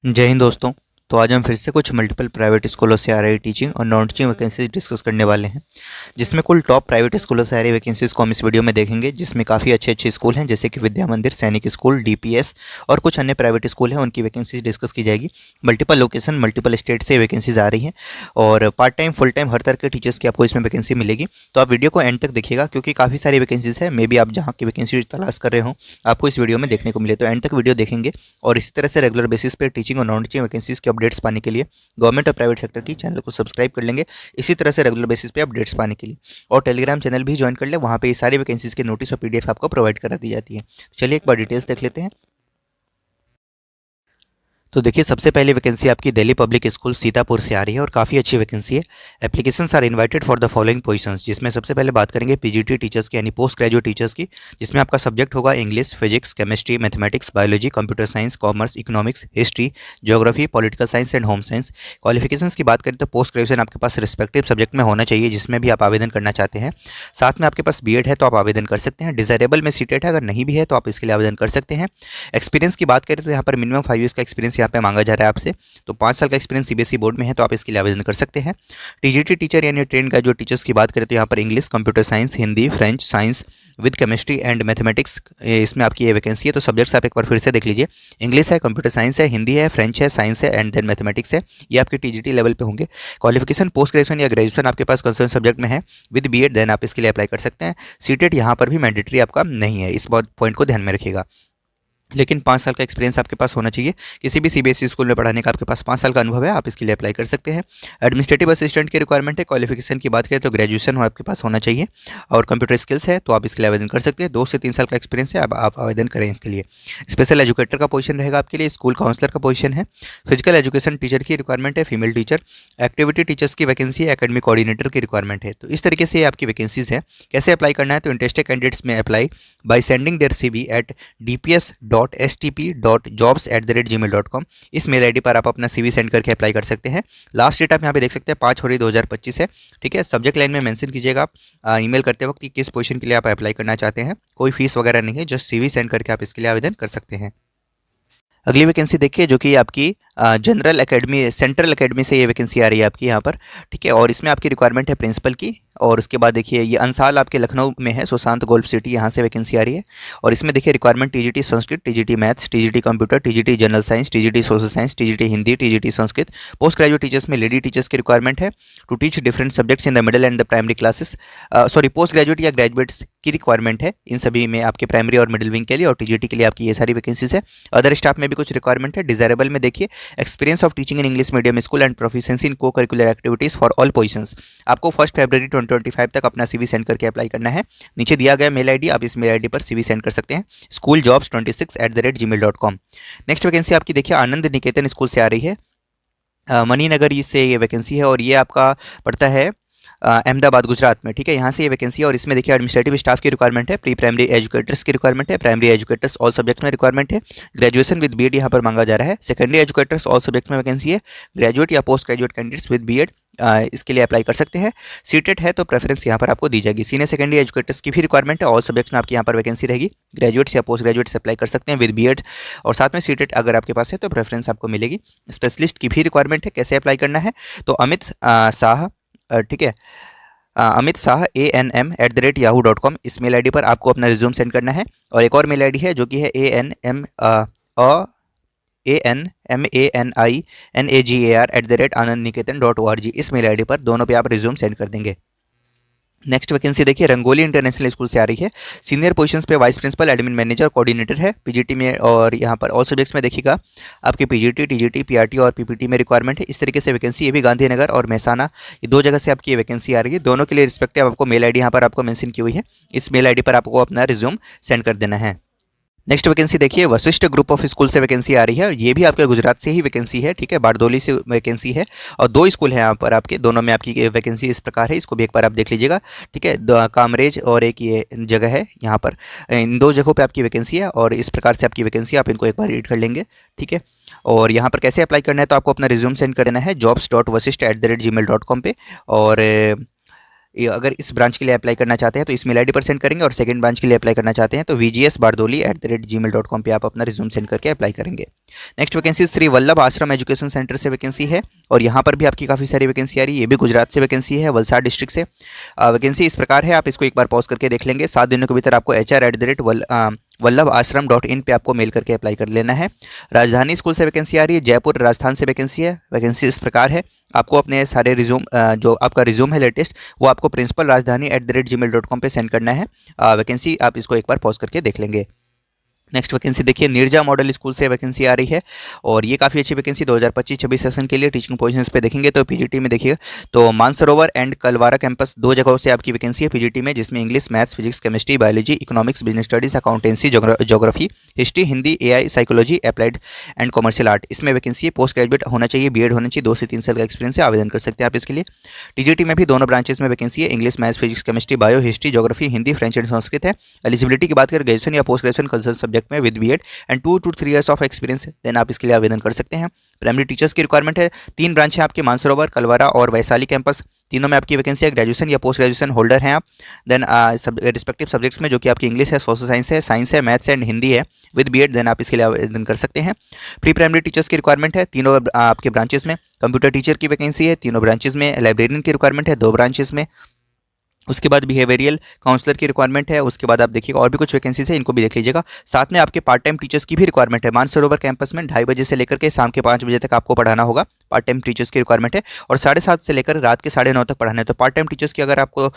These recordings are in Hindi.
जय हिंद दोस्तों। तो आज हम फिर से कुछ मल्टीपल प्राइवेट स्कूलों से आ रही टीचिंग और नॉन टीचिंग वैकेंसीज डिस्कस करने वाले हैं, जिसमें कुल टॉप प्राइवेट स्कूलों से आ रही वैकेंसीज को हम इस वीडियो में देखेंगे, जिसमें काफ़ी अच्छे अच्छे स्कूल हैं जैसे कि विद्या मंदिर, सैनिक स्कूल, डीपीएस और कुछ अन्य प्राइवेट स्कूल हैं, उनकी वैकेंसीज डिस्कस की जाएगी। मल्टीपल लोकेशन, मल्टीपल स्टेट से वैकेंसीज आ रही हैं और पार्ट टाइम, फुल टाइम हर तरह के टीचर्स की आपको इसमें वैकेंसी मिलेगी। तो आप वीडियो को एंड तक देखिएगा, क्योंकि काफ़ी सारी वैकेंसीज है। मे बी आप जहाँ की वैकेंसी तलाश कर रहे हो आपको इस वीडियो में देखने को मिले, तो एंड तक वीडियो देखेंगे। और इसी तरह से रेगुलर बेसिस पे टीचिंग और नॉन टीचिंग वैकेंसीज के अपडेट्स पाने के लिए गवर्नमेंट और प्राइवेट सेक्टर की चैनल को सब्सक्राइब कर लेंगे, इसी तरह से रेगुलर बेसिस पे अपडेट्स पाने के लिए। और टेलीग्राम चैनल भी ज्वाइन कर ले, वहाँ पे ये सारी वैकेंसीज के नोटिस और पीडीएफ आपको प्रोवाइड करा दी जाती है। चलिए एक बार डिटेल्स देख लेते हैं। तो देखिए, सबसे पहली वैकेंसी आपकी दिल्ली पब्लिक स्कूल सीतापुर से आ रही है और काफ़ी अच्छी वैकेंसी है। Applications are invited for the following positions, जिसमें सबसे पहले बात करेंगे पीजीटी टीचर्स की, यानी पोस्ट ग्रेजुएट टीचर्स की, जिसमें आपका सब्जेक्ट होगा English, physics, chemistry, mathematics, biology, computer science, commerce, economics, history, geography, political science and home science. Qualifications की बात करें तो पोस्ट ग्रेजुएशन आपके पास रिस्पेक्टिव सब्जेक्ट में होना चाहिए जिसमें भी आप आवेदन करना चाहते हैं। साथ में आपके पास बीएड है तो आप आवेदन कर सकते हैं। डिजायरेबल में सीटेट है, अगर नहीं भी है तो आप इसके लिए आवेदन कर सकते हैं। एक्सपीरियंस की बात करें तो यहाँ पर मिनिमम 5 ईयर्स का एक्सपीरियंस यहाँ पे मांगा जा रहा है आपसे। तो 5 साल का एक्सपीरियंस सीबीएसई बोर्ड में है तो आप इसके लिए आवेदन कर सकते हैं। टीजीटी टीचर यानी ट्रेन का जो टीचर्स की बात करें तो यहाँ पर English, computer science, Hindi, French, science with chemistry and mathematics, इसमें आपकी ये वैकेंसी है। तो सब्जेक्ट्स आप एक बार फिर से देख लीजिए, इंग्लिश है, कंप्यूटर साइंस है, हिंदी है, फ्रेंच है, साइंस है एंड देन मैथमेटिक्स है। ये आपके टीजीटी लेवल पे होंगे। क्वालिफिकेशन पोस्ट ग्रेजुएशन या ग्रेजुएशन आपके पास कंसर्न सब्जेक्ट में है विद बीएड, देन आप इसके लिए अप्लाई कर सकते हैं। सीटेट यहाँ पर भी मैंडेटरी आपका नहीं है, इस पॉइंट को ध्यान में रखिएगा। लेकिन 5 साल का एक्सपीरियंस आपके पास होना चाहिए। किसी भी सीबीएसई स्कूल में पढ़ाने का आपके पास 5 साल का अनुभव है, आप इसके लिए अप्लाई कर सकते हैं। एडमिनिस्ट्रेटिव असिस्टेंट की रिक्वायरमेंट है। क्वालिफिकेशन की बात करें तो ग्रेजुएशन हो आपके पास होना चाहिए और कंप्यूटर स्किल्स है तो आप इसके लिए आवेदन कर सकते हैं। 2 से 3 साल का एक्सपीरियंस है, अब आप आवेदन करें इसके लिए। स्पेशल एजुकेटर का पोजीशन रहेगा आपके लिए। स्कूल काउंसलर का पोजीशन है। फिजिकल एजुकेशन टीचर की रिक्वायरमेंट है, फीमेल टीचर। एक्टिविटी टीचर्स की वैकेंसी है। एकेडमिक कोऑर्डिनेटर की रिक्वायरमेंट है। तो इस तरीके से आपकी वैकेंसीज है। कैसे अप्लाई करना है, तो interested candidates may apply by sending their CV at dps.stp.jobs@gmail.com। इस मेल आईडी पर आप अपना सीवी सेंड करके अप्लाई कर सकते हैं। लास्ट डेट आप यहाँ पे देख सकते हैं 5 फरवरी 2025 है। ठीक है, सब्जेक्ट लाइन में मेंशन कीजिएगा आप ईमेल करते वक्त कि किस पोजीशन के लिए आप अप्लाई करना चाहते हैं। कोई फीस वगैरह नहीं है, जस्ट सीवी सेंड करके आप इसके लिए आवेदन कर सकते हैं। अगली वैकेंसी देखिए, जो कि आपकी जनरल एकेडमी, सेंट्रल एकेडमी से ये वैकेंसी आ रही है आपकी यहाँ पर। ठीक है, और इसमें आपकी रिक्वायरमेंट है प्रिंसिपल की। और उसके बाद देखिए, ये अंसाल आपके लखनऊ में है, सुशांत गोल्फ सिटी, यहाँ से वैकेंसी आ रही है। और इसमें देखिए requirement TGT Sanskrit, TGT maths, TGT computer, TGT general science, TGT social science, TGT Hindi, TGT Sanskrit. Post graduate teachers में लेडी टीचर्स की रिक्वायरमेंट है to teach different subjects in the middle and the primary classes. Sorry, post graduate या ग्रेजुएट्स की रिक्वायरमेंट है इन सभी में, आपके प्राइमरी और मिडिल विंग के लिए। और टीजीटी के लिए आपकी ये सारी वैकेंसीज है। अदर स्टाफ में भी कुछ रिक्वायरमेंट है। डिजायरेबल में देखिए, experience of teaching in English medium school and proficiency in co curricular activities for all positions. आपको 1 फरवरी 2025 तक अपना सीवी सेंड करके अप्लाई करना है। नीचे दिया गया मेल आईडी, आप इस मेल आईडी पर सीवी सेंड कर सकते हैं, schooljobs26@gmail.com। नेक्स्ट वैकेंसी आपकी देखिए आनंद निकेतन स्कूल से आ रही है। मणिनगर से ये वैकेंसी है और ये आपका पड़ता है अहमदाबाद गुजरात में। ठीक है, यहाँ से ये वैकेंसी है और इसमें देखिए एडमिनिस्ट्रेटिव स्टाफ की रिक्वायरमेंट है, प्री प्राइमरी एजुकेटर्स की रिक्वायरमेंट है, प्राइमरी एजुकेटर्स ऑल सब्जेक्ट्स में रिक्वायरमेंट है, ग्रेजुएशन विद बीएड यहाँ पर मांगा जा रहा है। सेकेंडरी एजुकेटर्स ऑल सब्जेक्ट में वैकेंसी है। ग्रेजुएट या post graduate candidates with BEd इसके लिए अप्लाई कर सकते हैं। सीटेट है तो प्रेफरेंस यहाँ पर आपको दी जाएगी। सीनियर सेकेंडरी एजुकेटर्स की भी रिक्वायरमेंट है, ऑल सब्जेक्ट्स में आपकी यहाँ पर वैकेंसी रहेगी। ग्रेजुएट्स या पोस्ट ग्रेजुएट्स अप्लाई कर सकते हैं विद बीएड। और साथ में सीटेट अगर आपके पास है तो प्रेफरेंस आपको मिलेगी। स्पेशलिस्ट की भी रिक्वायरमेंट है। कैसे अप्लाई करना है, तो अमित शाह, ठीक है, अमित शाह ANM@yahoo.com, इस मेल आईडी पर आपको अपना रिज्यूम सेंड करना है। और एक और मेल आईडी है जो कि है ANMANINAGAR@anandniketan.org, इस मेल आईडी पर दोनों पे आप रिज्यूम सेंड कर देंगे। नेक्स्ट वैकेंसी देखिए रंगोली इंटरनेशनल स्कूल से आ रही है। सीनियर पोजीशंस पे vice principal, admin manager, coordinator है पीजीटी में। और यहाँ पर ऑल सब्जेक्ट्स में देखिएगा आपके पीजीटी, टीजीटी, पीआरटी और पीपीटी में रिक्वायरमेंट है। इस तरीके से वैकेंसी, ये भी गांधीनगर और महसाना, ये 2 जगह से आपकी ये वैकेंसी आ रही है। दोनों के लिए रिस्पेक्टिव आपको मेल आईडी यहाँ पर आपको मेंशन की हुई है, इस मेल आईडी पर आपको अपना रिज्यूम सेंड कर देना है। नेक्स्ट वैकेंसी देखिए वशिष्ठ ग्रुप ऑफ स्कूल से वैकेंसी आ रही है और ये भी आपके गुजरात से ही वैकेंसी है। ठीक है, बारडोली से वैकेंसी है और 2 स्कूल हैं यहाँ पर आपके, दोनों में आपकी वैकेंसी इस प्रकार है, इसको भी एक बार आप देख लीजिएगा। ठीक है, कामरेज और एक ये जगह है यहाँ पर, इन 2 जगहों पर आपकी वैकेंसी है और इस प्रकार से आपकी वैकेंसी, आप इनको एक बार रीड कर लेंगे। ठीक है, और यहाँ पर कैसे अप्लाई करना है, तो आपको अपना रिज्यूम सेंड कर देना है jobs.vasisht@gmail.com पे। और अगर इस ब्रांच के लिए अप्लाई करना चाहते हैं तो इस मेल आईडी पर सेंड करेंगे, और सेकंड ब्रांच के लिए अप्लाई करना चाहते हैं तो vgsbardoli@gmail.com पे आप अपना रिज्यूम सेंड करके अप्लाई करेंगे। नेक्स्ट वैकेंसी श्री वल्लभ आश्रम एजुकेशन सेंटर से वैकेंसी है, और यहाँ पर भी आपकी काफ़ी सारी वैकेंसी आ रही है। ये भी गुजरात से वैकेंसी है, वलसाड डिस्ट्रिक्ट से। वैकेंसी इस प्रकार है, आप इसको एक बार पॉज करके देख लेंगे। 7 दिनों के भीतर आपको hr@वल्लभाश्रम.in पे आपको मेल करके अप्लाई कर लेना है। राजधानी स्कूल से वैकेंसी आ रही है, जयपुर राजस्थान से वैकेंसी है। वैकेंसी इस प्रकार है, आपको अपने सारे रिज्यूम जो आपका रिज्यूम है लेटेस्ट, वो आपको प्रिंसिपल राजधानी@gmail.com पे सेंड करना है। वैकेंसी आप इसको एक बार पॉज करके देख लेंगे। नेक्स्ट वैकेंसी देखिए, नीरजा मॉडल स्कूल से वैकेंसी आ रही है, और ये काफ़ी अच्छी वैकेंसी 2025-26 सेशन के लिए टीचिंग पोजीशंस पे देखेंगे तो पीजीटी में देखिएगा तो मानसरोवर एंड कलवारा कैंपस 2 जगहों से आपकी वैकेंसी है पीजीटी में, जिसमें English, maths, physics, chemistry, biology, economics, business studies, accountancy, geography, history, Hindi, AI, psychology, applied and commercial art, इसमें वैकेंसी है। पोस्ट ग्रेजुएट होना चाहिए, बीएड होना चाहिए, 2 से 3 साल का एक्सपीरियंस से आवेदन कर सकते हैं आप इसके लिए। टीजीटी में भी दोनों ब्रांचेस में वैकेंसी है, English, maths, physics, chemistry, bio, history, geography, Hindi, French and Sanskrit है। एलिजिबिलिटी की बात करें, ग्रेजुएशन या पोस्ट ग्रेजुएशन कंसर्न सब्जेक्ट में with BEd and 2 to 3 years of experience, then आप इसके लिए आवेदन कर सकते हैं। प्राइमरी टीचर्स की रिक्वायरमेंट है, 3 ब्रांच है आपके, मानसरोवर, कलवारा और वैशाली कैंपस, तीनों में आपकी वैकेंसी है। ग्रेजुएशन या पोस्ट ग्रेजुएशन होल्डर हैं आप, देन रिस्पेक्टिव सब्जेक्ट्स में जो कि आपकी इंग्लिश है, सोशल साइंस है, मैथ्स एंड हिंदी है विद बीएड, देन आप इसके लिए आवेदन कर सकते हैं। प्री प्राइमरी टीचर्स की रिक्वायरमेंट है, तीनों आपके ब्रांचेस में। कंप्यूटर टीचर की वैकेंसी है, तीनों ब्रांचेस में। लाइब्रेरियन की रिक्वायरमेंट है, 2 ब्रांचेस में। उसके बाद बिहेवियरियल काउंसलर की रिक्वायरमेंट है। उसके बाद आप देखिएगा और भी कुछ वैकेंसीज है, इनको भी देख लीजिएगा। साथ में आपके पार्ट टाइम टीचर्स की भी रिक्वायरमेंट है। मानसरोवर कैंपस में 2:30 बजे से लेकर के शाम के 5 बजे तक आपको पढ़ाना होगा, पार्ट टाइम टीचर्स की रिक्वायरमेंट है, और 7:30 से लेकर रात के 9:30 तक पढ़ाना है। तो पार्ट टाइम टीचर्स की अगर आपको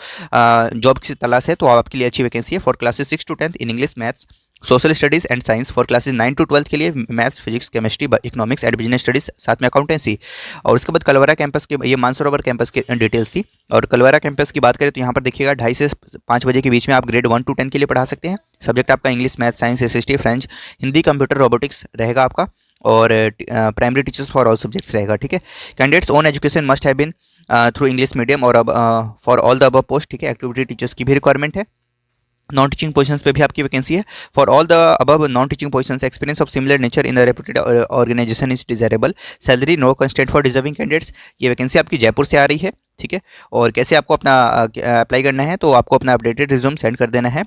जॉब की तलाश है तो आपके लिए अच्छी वैकेंसी है। For classes 6 to 10 in English, maths, social studies and science. For classes 9 to 12 के लिए maths, physics, chemistry, economics and business studies, साथ में अकाउंटेंसी। और उसके बाद कलवारा कैंपस के, ये मानसरोवर कैंपस की डिटेल्स थी। और कलवारा कैंपस की बात करें तो यहाँ पर देखिएगा 2:30 से 5 बजे के बीच में आप ग्रेड 1 to 10 के लिए पढ़ा सकते हैं। सब्जेक्ट आपका English, math, science, SST, French, Hindi, computer, robotics रहेगा आपका, और primary teachers for all subjects रहेगा, ठीक है। Candidates own education must have been through English medium और for all the above post, ठीक है। एक्टिविटी टीचर्स की भी रिक्वायरमेंट है। नॉन टीचिंग पोजीशंस पे भी आपकी वैकेंसी है। For all the above non teaching positions, experience of similar nature in the reputed organisation is desirable. Salary no constant for deserving candidates. ये वैकेंसी आपकी जयपुर से आ रही है, ठीक है। और कैसे आपको अपना अप्लाई करना है, तो आपको अपना अपडेटेड रिज्यूम सेंड कर देना है।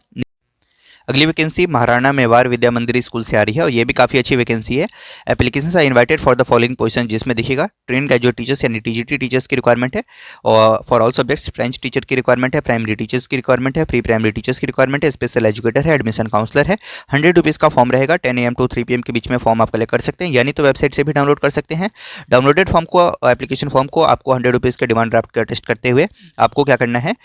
अगली वैकेंसी महाराणा मेवाड़ विद्या मंदिर स्कूल से आ रही है, और ये भी काफ़ी अच्छी वैकेंसी है। Applications are invited for the following position, जिसमें देखिएगा ट्रेन ग्रेजुएट टीचर्स यानी टीजीटी टीचर्स की रिक्वायरमेंट है, और for all subjects French teacher की रिक्वायरमेंट है, प्राइमरी टीचर्स की रिक्वायरमेंट है, प्री प्राइमरी टीचर्स की रिक्वायरमेंट है, स्पेशल एजुकेटर है, एडमिशन काउंसलर है। 100 रुपीज़ का फॉर्म रहेगा, 10 AM to 3 PM के बीच में फॉर्म आप कलेक्ट कर सकते हैं, यानी तो वेबसाइट से भी डाउनलोड कर सकते हैं। डाउनलोडेड फॉर्म को, एप्लीकेशन फॉर्म को आपको 100 रुपीज़ के डिमांड ड्राफ्ट का टेस्ट करते हुए आपको क्या करना है,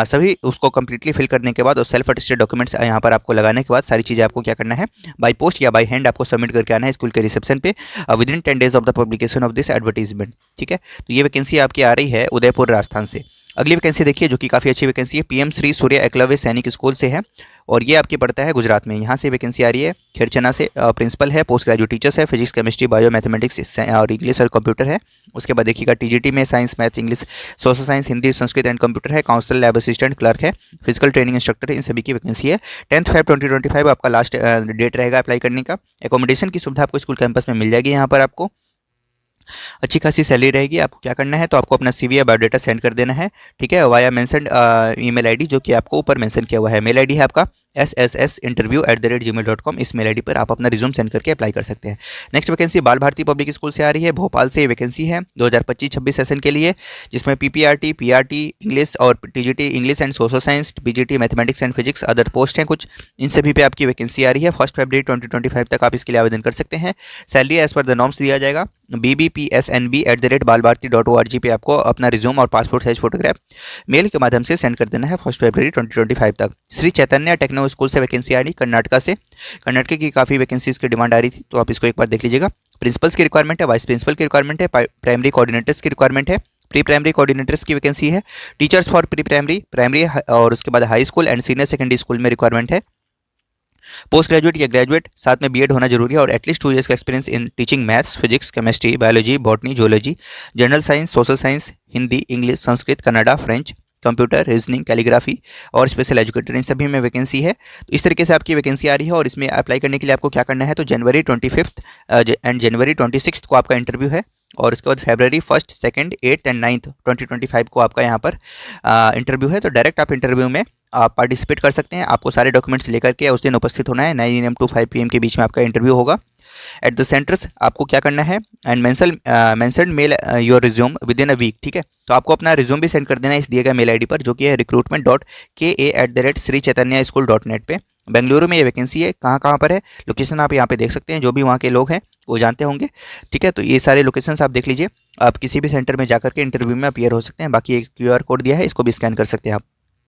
सभी उसको कंप्लीटली फिल करने के बाद और सेल्फ अटेस्टेड डॉक्यूमेंट्स यहाँ पर आपको लगाने के बाद सारी चीज़ें आपको क्या करना है, बाय पोस्ट या बाय हैंड आपको सबमिट करके आना है स्कूल के रिसेप्शन पे with in 10 days of the publication of this advertisement, ठीक है। तो ये वैकेंसी आपकी आ रही है उदयपुर राजस्थान से। अगली वैकेंसी देखिए जो कि काफ़ी अच्छी वैकेंसी है, पीएम श्री सूर्य एकलव्य सैनिक स्कूल से है, और ये आपकी पड़ता है गुजरात में। यहाँ से वैकेंसी आ रही है, खेरचना से। प्रिंसिपल है, पोस्ट ग्रेजुएट टीचर्स है, फिजिक्स, केमिस्ट्री, बायो, मैथमेटिक्स और इंग्लिश और कंप्यूटर है। उसके बाद देखिएगा टीजीटी में science, maths, English, social science, Hindi, Sanskrit and computer है। काउंसलर, लैब असिस्टेंट, क्लर्क है, फिजिकल ट्रेनिंग इंस्ट्रक्टर है, इन सभी की वैकेंसी है। 10 Feb 2025 आपका लास्ट डेट रहेगा अप्लाई करने का। एकोमोडेशन की सुविधा आपको स्कूल कैंपस में मिल जाएगी। यहाँ पर आपको अच्छी खासी सैलरी रहेगी। आपको क्या करना है, तो आपको अपना CV या बायोडाटा सेंड कर देना है, ठीक है, वाया मेंशन ईमेल आईडी जो कि आपको ऊपर मेंशन किया हुआ है। मेल आईडी है आपका sss.interview@gmail.com। इस मेल आईडी पर आप अपना रिज्यूम सेंड करके अप्लाई कर सकते हैं। नेक्स्ट वैकेंसी बाल भारती पब्लिक स्कूल से आ रही है, भोपाल से वैकेंसी है 2025-26 सेशन के लिए, जिसमें PPRT, PRT इंग्लिश और TGT English and social science, PGT mathematics and physics other post हैं कुछ, इन सभी पे आपकी वैकेंसी आ रही है। 1 February 2025 तक आप इसके लिए आवेदन कर सकते हैं। Salary as per the norms दिया जाएगा। bbpsnb@balbharti.org पे आपको अपना रिज्यूम और पासपोर्ट साइज फोटोग्राफ मेल के माध्यम से सेंड कर देना है 1 February 2025 तक। श्री चैतन्य टेक्नो स्कूल से वैकेंसी आ रही कर्नाटका से। कर्नाटक की काफ़ी वैकेंसीज की डिमांड आ रही थी, तो आप इसको एक बार देख लीजिएगा। प्रिंसिपल्स की रिक्वायरमेंट है, वाइस प्रिंसिपल की रिक्वायरमेंट है, प्राइमरी कोऑर्डिनेटर्स की रिक्वायरमेंट है, प्री प्राइमरी कोऑर्डिनेटर्स की वैकेंसी है, टीचर्स फॉर प्री प्राइमरी और उसके बाद high school and senior secondary school में रिक्वायरमेंट है। पोस्ट ग्रेजुएट या ग्रेजुएट साथ में बीएड होना जरूरी है, और एटलीस्ट 2 years का experience in teaching maths, physics, chemistry, biology, botany, zoology, general science, social science, Hindi, English, Sanskrit, Kannada, French, computer, reasoning, calligraphy और स्पेशल एजुकेटर, इन सभी में वैकेंसी है। तो इस तरीके से आपकी वैकेंसी आ रही है और इसमें अप्लाई करने के लिए आपको क्या करना है, तो जनवरी 25 एंड जनवरी 26 को आपका इंटरव्यू है और उसके बाद फरवरी 1, 2, 8 एंड 9 2025 को आपका यहाँ पर इंटरव्यू है। तो डायरेक्ट आप इंटरव्यू में आप पार्टिसिपेट कर सकते हैं। आपको सारे डॉक्यूमेंट्स लेकर के उस दिन उपस्थित होना है। 9 AM to 5 PM के बीच में आपका इंटरव्यू होगा। एट द सेंटर्स आपको क्या करना है, and mention mail your resume within a week, ठीक है। तो आपको अपना रिज्यूम भी सेंड कर देना है इस दिए गए मेल आईडी पर, जो कि है recruitment.ka@srichaitanyaschool.net पे। बेंगलुरु में ये वैकेंसी है। कहाँ कहाँ पर है, लोकेशन आप यहाँ पे देख सकते हैं, जो भी वहाँ के लोग हैं वो जानते होंगे, ठीक है। तो ये सारे लोकेशंस आप देख लीजिए। आप किसी भी सेंटर में जाकर के इंटरव्यू में अपीयर हो सकते हैं। बाकी एक QR कोड दिया है, इसको भी स्कैन कर सकते हैं आप।